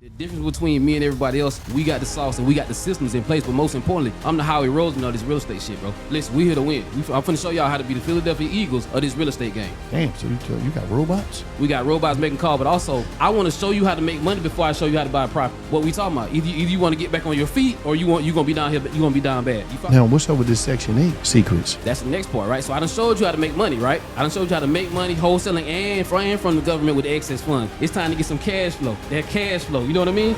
The difference between me and everybody else, we got the sauce and we got the systems in place, but most importantly, I'm the Howie Roseman of this real estate shit, bro. Listen, we here to win. I'm finna show y'all how to be the Philadelphia Eagles of this real estate game. Damn, so you got robots? We got robots making calls, but also, I want to show you how to make money before I show you how to buy a property. What we talking about? Either you want to get back on your feet, or you gonna be down here, you gonna be down bad. Now, what's up with this Section 8 secrets? That's the next part, right? So I done showed you how to make money, right? I done showed you how to make money, wholesaling, and from the government with the excess funds. It's time to get some cash flow. That cash flow, you know what I mean?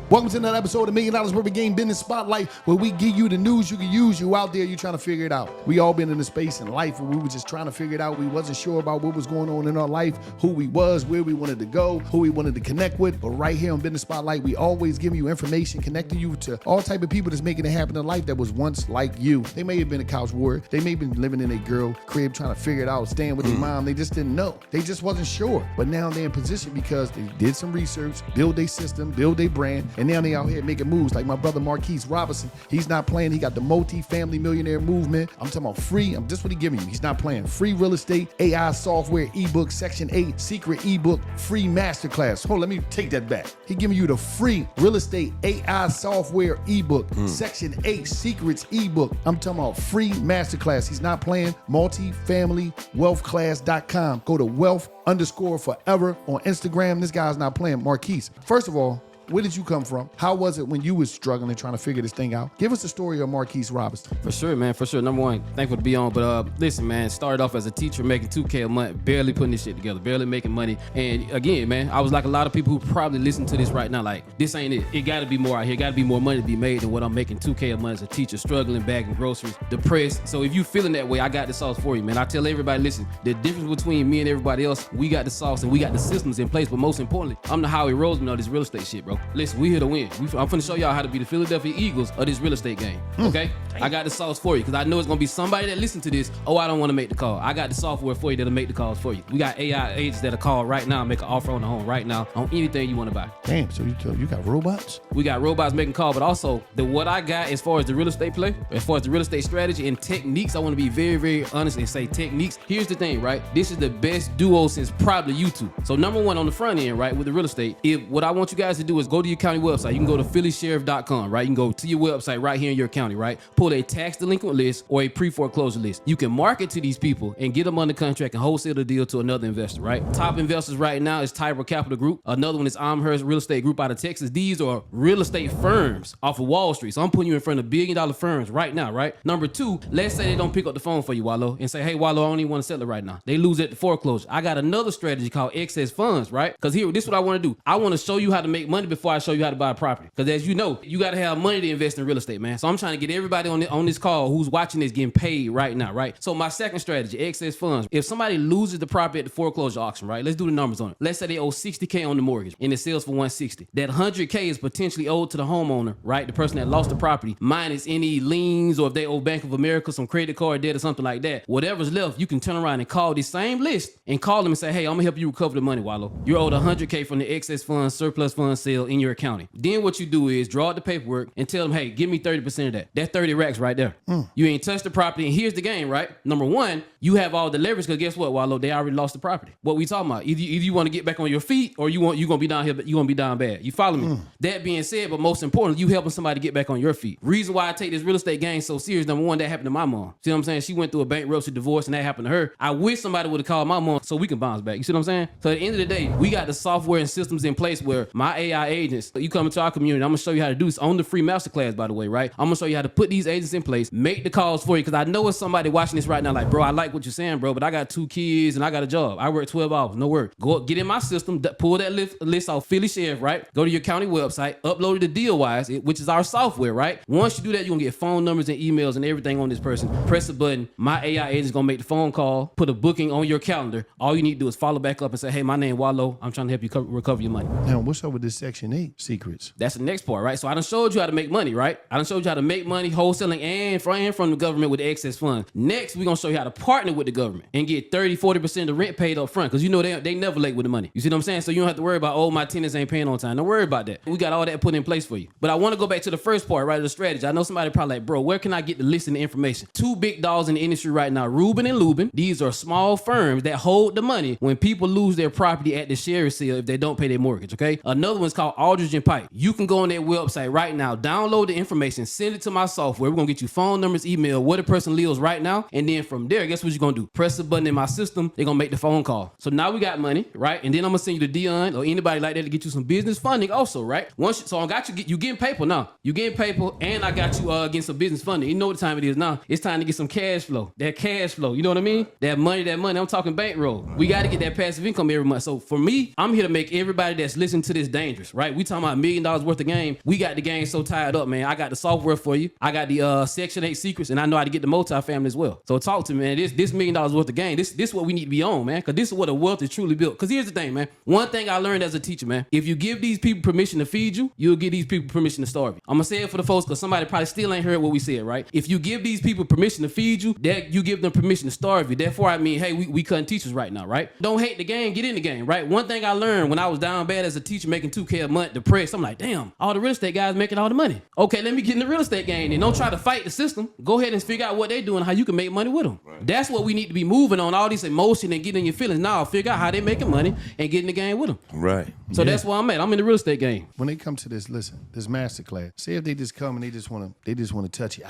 Welcome to another episode of $1 Million Worth of Game Business Spotlight, where we give you the news you can use. You out there, you trying to figure it out. We all been in a space in life where we were just trying to figure it out. We wasn't sure about what was going on in our life, who we was, where we wanted to go, who we wanted to connect with. But right here on Business Spotlight, we always give you information, connecting you to all type of people that's making it happen in life that was once like you. They may have been a couch warrior. They may have been living in a girl crib trying to figure it out, staying with their mom. They just didn't know. They just wasn't sure. But now they're in position because they did some research, build their system, build their brand, and now they out here making moves. Like my brother Marquis Robinson, he's not playing. He got the Multifamily Millionaire movement. I'm talking about free. Just what he giving you. He's not playing. Free real estate, AI software, ebook, Section 8, secret ebook, free masterclass. Hold on, let me take that back. He giving you the free real estate, AI software ebook, Section 8, secrets ebook. I'm talking about free masterclass. He's not playing. Multifamilywealthclass.com. Go to wealth_forever on Instagram. This guy's not playing. Marquis, first of all, where did you come from? How was it when you was struggling trying to figure this thing out? Give us the story of Marquis Robinson. For sure, man. For sure. Number one, thankful to be on. But listen, man, started off as a teacher making $2K a month, barely putting this shit together, barely making money. And again, man, I was like a lot of people who probably listen to this right now, like, this ain't it. It got to be more out here. Got to be more money to be made than what I'm making $2K a month as a teacher, struggling, bagging groceries, depressed. So if you feeling that way, I got the sauce for you, man. I tell everybody, listen, the difference between me and everybody else, we got the sauce and we got the systems in place. But most importantly, I'm the Howie Roseman of this real estate shit, bro. Listen, we here to win. I'm finna show y'all how to be the Philadelphia Eagles of this real estate game. Okay? I got the sauce for you because I know it's gonna be somebody that listen to this. Oh, I don't want to make the call. I got the software for you that'll make the calls for you. We got AI agents that'll call right now, make an offer on the home right now on anything you want to buy. Damn, so you got robots? We got robots making calls, but also what I got as far as the real estate play, as far as the real estate strategy and techniques, I want to be very, very honest and say techniques. Here's the thing, right? This is the best duo since probably YouTube. So number one on the front end, right, with the real estate, what I want you guys to do is go to your county website. You can go to phillysheriff.com, right? You can go to your website right here in your county, right? Pull a tax delinquent list or a pre-foreclosure list. You can market to these people and get them under contract and wholesale the deal to another investor, right? Top investors right now is Tyra Capital Group. Another one is Amherst Real Estate Group out of Texas. These are real estate firms off of Wall Street. So I'm putting you in front of $1 billion firms right now, right? Number two, let's say they don't pick up the phone for you, Wallow, and say, hey, Wallow, I don't even want to sell it right now. They lose at the foreclosure. I got another strategy called excess funds, right? Because here, this is what I want to do. I want to show you how to make money before I show you how to buy a property. Because as you know, you got to have money to invest in real estate, man. So I'm trying to get everybody on this call who's watching this getting paid right now, right? So my second strategy, excess funds. If somebody loses the property at the foreclosure auction, right? Let's do the numbers on it. Let's say they owe $60K on the mortgage and it sells for $160. That $100K is potentially owed to the homeowner, right? The person that lost the property, minus any liens, or if they owe Bank of America some credit card debt or something like that. Whatever's left, you can turn around and call this same list and call them and say, hey, I'm gonna help you recover the money, Wallow. You're owed $100K from the excess funds, surplus funds sale in your accounting. Then what you do is draw out the paperwork and tell them, hey, give me 30% of that. That's 30 racks right there. You ain't touched the property, and here's the game, right? Number one, you have all the leverage, because guess what, Wallow? They already lost the property. What we talking about? Either you want to get back on your feet, or you gonna be down here, but you gonna be down bad. You follow me? That being said, but most importantly, you helping somebody get back on your feet. Reason why I take this real estate game so serious, number one, that happened to my mom. See what I'm saying? She went through a bankruptcy, divorce, and that happened to her. I wish somebody would have called my mom so we can bounce back. You see what I'm saying? So at the end of the day, we got the software and systems in place where my AI agents, you come into our community, I'm gonna show you how to do this on the free masterclass, by the way, right? I'm gonna show you how to put these agents in place, make the calls for you, because I know it's somebody watching this right now like, bro, I like what you're saying, bro, but I got 2 kids and I got a job. I work 12 hours, no work. Go get in my system, pull that list off Philly Sheriff, right? Go to your county website, upload it to Dollaz, which is our software, right? Once you do that, you're gonna get phone numbers and emails and everything on this person. Press a button, my AI agent's gonna make the phone call, put a booking on your calendar. All you need to do is follow back up and say, hey, my name Wallow, I'm trying to help you recover your money. Now, what's up with this Section Section 8 secrets. That's the next part, right? So I done showed you how to make money, right? I done showed you how to make money wholesaling and from the government with the excess funds. Next, we're going to show you how to partner with the government and get 30-40% of the rent paid up front because you know they never late with the money. You see what I'm saying? So you don't have to worry about, oh, my tenants ain't paying on time. Don't worry about that. We got all that put in place for you. But I want to go back to the first part, right, of the strategy. I know somebody probably like, bro, where can I get the list and the information? Two big dogs in the industry right now, Rubin and Lubin. These are small firms that hold the money when people lose their property at the sheriff sale if they don't pay their mortgage, okay? Another one's called Aldridge and Pike. You can go on their website right now, download the information, send it to my software. We're going to get you phone numbers, email, where the person lives right now. And then from there, guess what you're going to do? Press the button in my system. They're going to make the phone call. So now we got money, right? And then I'm going to send you to Dion or anybody like that to get you some business funding also, right? So I got you getting paper now. You getting paper and I got you getting some business funding. You know what time it is now. It's time to get some cash flow. That cash flow. You know what I mean? That money. I'm talking bankroll. We got to get that passive income every month. So for me, I'm here to make everybody that's listening to this dangerous, right? We talking about $1 million worth of game. We got the game so tied up, man. I got the software for you. I got the Section 8 secrets, and I know how to get the multifamily as well. So talk to me, man. This $1 million worth of game. This is what we need to be on, man. Because this is what a wealth is truly built. Because here's the thing, man. One thing I learned as a teacher, man. If you give these people permission to feed you, you'll give these people permission to starve you. I'm gonna say it for the folks because somebody probably still ain't heard what we said, right? If you give these people permission to feed you, that you give them permission to starve you. Therefore, I mean, hey, we cutting teachers right now, right? Don't hate the game, get in the game, right? One thing I learned when I was down bad as a teacher making $2K a month, depressed, I'm like, damn, all the real estate guys making all the money. Okay, let me get in the real estate game and don't try to fight the system. Go ahead and figure out what they doing, how you can make money with them. Right. That's what we need to be moving on, all this emotion and getting in your feelings. Now, figure out how they making money and get in the game with them. Right. So that's where I'm at. I'm in the real estate game. When they come to this, listen, this masterclass, say if they just come and they just want to touch you.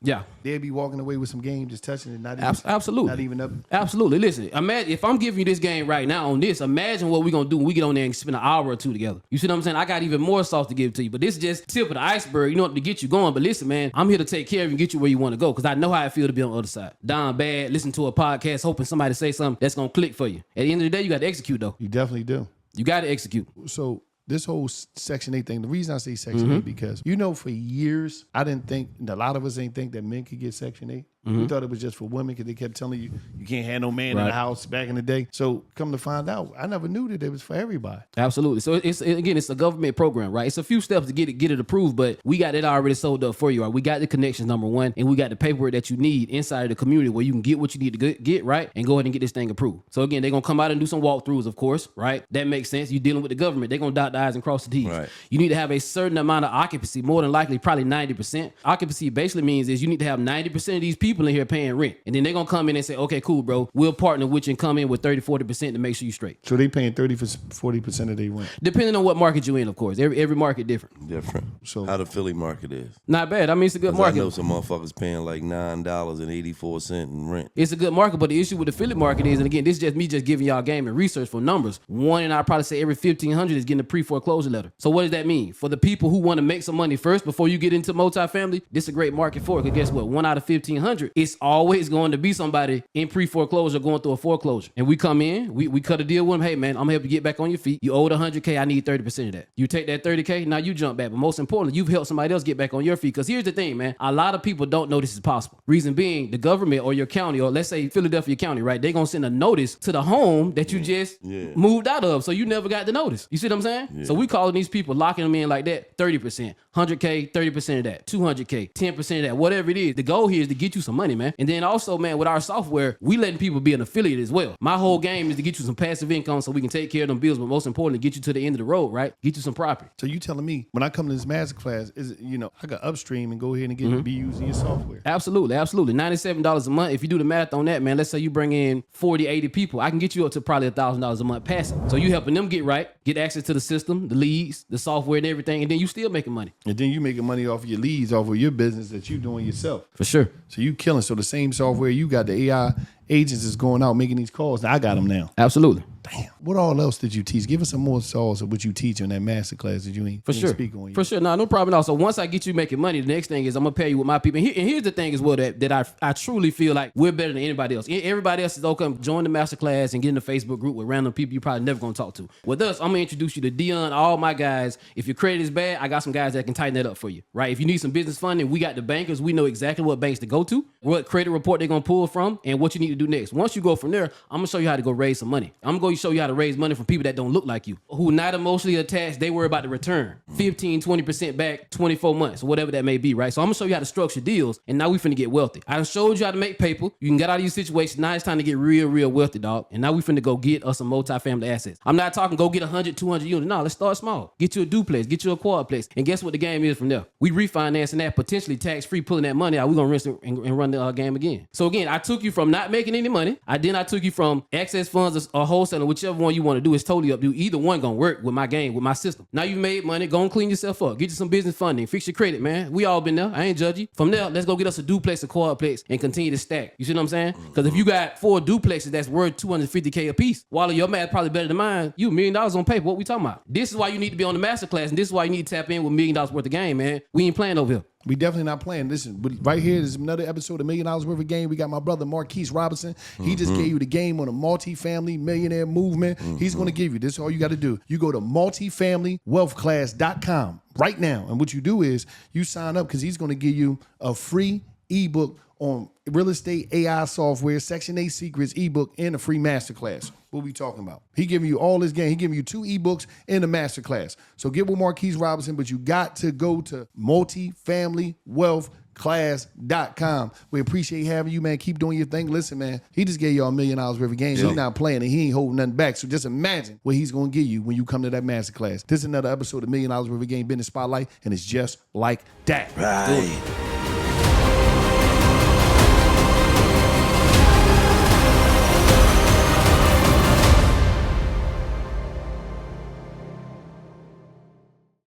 Yeah. They'd be walking away with some game, just touching it, absolutely. Not even up. Absolutely. Listen, imagine if I'm giving you this game right now on this, imagine what we're going to do when we get on there and spend an hour or two together. You see what I'm saying? I got even more sauce to give to you, but this is just tip of the iceberg, you know, to get you going. But listen, man, I'm here to take care of you and get you where you want to go because I know how I feel to be on the other side. Down bad, listen to a podcast, hoping somebody say something that's going to click for you. At the end of the day, you got to execute, though. You definitely do. You got to execute. So this whole Section 8 thing, the reason I say Section 8 because, you know, for years, I didn't think, a lot of us ain't think that men could get Section 8. We thought it was just for women because they kept telling you, you can't have no man in the house back in the day. So come to find out, I never knew that it was for everybody. Absolutely. So it's a government program, right? It's a few steps to get it approved, but we got it already sold up for you, right? We got the connections, number one, and we got the paperwork that you need inside of the community where you can get what you need to get, right? And go ahead and get this thing approved. So again, they're going to come out and do some walkthroughs, of course, right? That makes sense. You're dealing with the government. They're going to dot the I's and cross the T's. Right. You need to have a certain amount of occupancy, more than likely, probably 90%. Occupancy basically means is you need to have 90% of these people in here paying rent. And then they're going to come in and say, okay, cool, bro. We'll partner with you and come in with 30-40% to make sure you straight. So they paying 30-40% of their rent? Depending on what market you in, of course. Every market different. So how the Philly market is? Not bad. I mean, it's a good market. I know some motherfuckers paying like $9.84 in rent. It's a good market, but the issue with the Philly market is, and again, this is just me just giving y'all game and research for numbers. One, and I probably say every 1,500 is getting a pre-foreclosure letter. So what does that mean? For the people who want to make some money first before you get into multifamily, this is a great market for it. Because guess what? 1 out of 1,500, it's always going to be somebody in pre-foreclosure going through a foreclosure. And we come in, we cut a deal with them. Hey, man, I'm going to help you get back on your feet. You owed $100K, I need 30% of that. You take that $30K, now you jump back. But most importantly, you've helped somebody else get back on your feet. Because here's the thing, man. A lot of people don't know this is possible. Reason being, the government or your county, or let's say Philadelphia County, right? They're going to send a notice to the home that you just moved out of. So you never got the notice. You see what I'm saying? Yeah. So we calling these people, locking them in like that, 30%, 100K, 30% of that, 200K, 10% of that, whatever it is. The goal here is to get you some money, man. And then also, man, with our software, we letting people be an affiliate as well. My whole game is to get you some passive income so we can take care of them bills, but most importantly, get you to the end of the road, right? Get you some property. So you telling me when I come to this master class, is it, you know, I got upstream and go ahead and get be using your software? Absolutely. $97 a month. If you do the math on that, man, let's say you bring in 40, 80 people, I can get you up to probably $1,000 a month passive. So you helping them get right, get access to the system, the leads, the software and everything, and then you still making money. And then you making money off of your leads, off of your business that you doing yourself. For sure. So you killing. So the same software you got, the AI agents is going out making these calls. Now I got them now. Absolutely. Damn. What all else did you teach? Give us some more sauce of what you teach in that master class that you ain't speak on yet. For sure. No problem at all. So once I get you making money, the next thing is I'm going to pay you with my people. And here's the thing as well that I truly feel like we're better than anybody else. Everybody else is okay. Join the master class and get in the Facebook group with random people you probably never going to talk to. With us, I'm going to introduce you to Dion, all my guys. If your credit is bad, I got some guys that can tighten that up for you, right? If you need some business funding, we got the bankers. We know exactly what banks to go to, what credit report they're going to pull from, and what you need to do next. Once you go from there, I'm going to show you how to go raise some money. I'm going to show you how to raise money from people that don't look like you, who not emotionally attached. They worry about the return, 15, 20% back, 24 months, whatever that may be, right? So I'm gonna show you how to structure deals, and now we finna get wealthy. I showed you how to make paper. You can get out of these situations. Now it's time to get real wealthy, dog. And now we finna go get us some multifamily assets. I'm not talking go get 100, 200 units. No, let's start small. Get you a duplex, get you a quadplex, and guess what the game is from there? We refinancing that, potentially tax-free, pulling that money out. We're gonna rinse and run the game again. So again, I took you from not making any money. I took you from excess funds or wholesaling, whichever one you want to do. It's totally up to you. Either one gonna work with my game, with my system. Now you made money. Go and clean yourself up. Get you some business funding. Fix your credit, man. We all been there. I ain't judge you. From there, let's go get us a duplex, a quadplex, and continue to stack. You see what I'm saying? Because if you got 4 duplexes that's worth $250K a piece, while your math probably better than mine, you $1 million on paper. What we talking about? This is why you need to be on the masterclass, and this is why you need to tap in with $1 million worth of game, man. We ain't playing over here. We definitely not playing. Listen, right here is another episode of $1 million worth of game. We got my brother Marquis Robinson. He just gave you the game on the multifamily millionaire movement. He's going to give you this. Is all you got to do. You go to multifamilywealthclass.com right now, and what you do is you sign up because he's going to give you a free ebook on real estate AI software, Section 8 secrets ebook, and a free masterclass. What we talking about? He giving you all this game. He giving you 2 ebooks and a masterclass. So get with Marquis Robinson, but you got to go to multifamilywealthclass.com. We appreciate having you, man. Keep doing your thing. Listen, man, he just gave y'all $1 million worth of games. He's not playing and he ain't holding nothing back. So just imagine what he's going to give you when you come to that masterclass. This is another episode of $1 million worth of game business spotlight, and it's just like that. Right.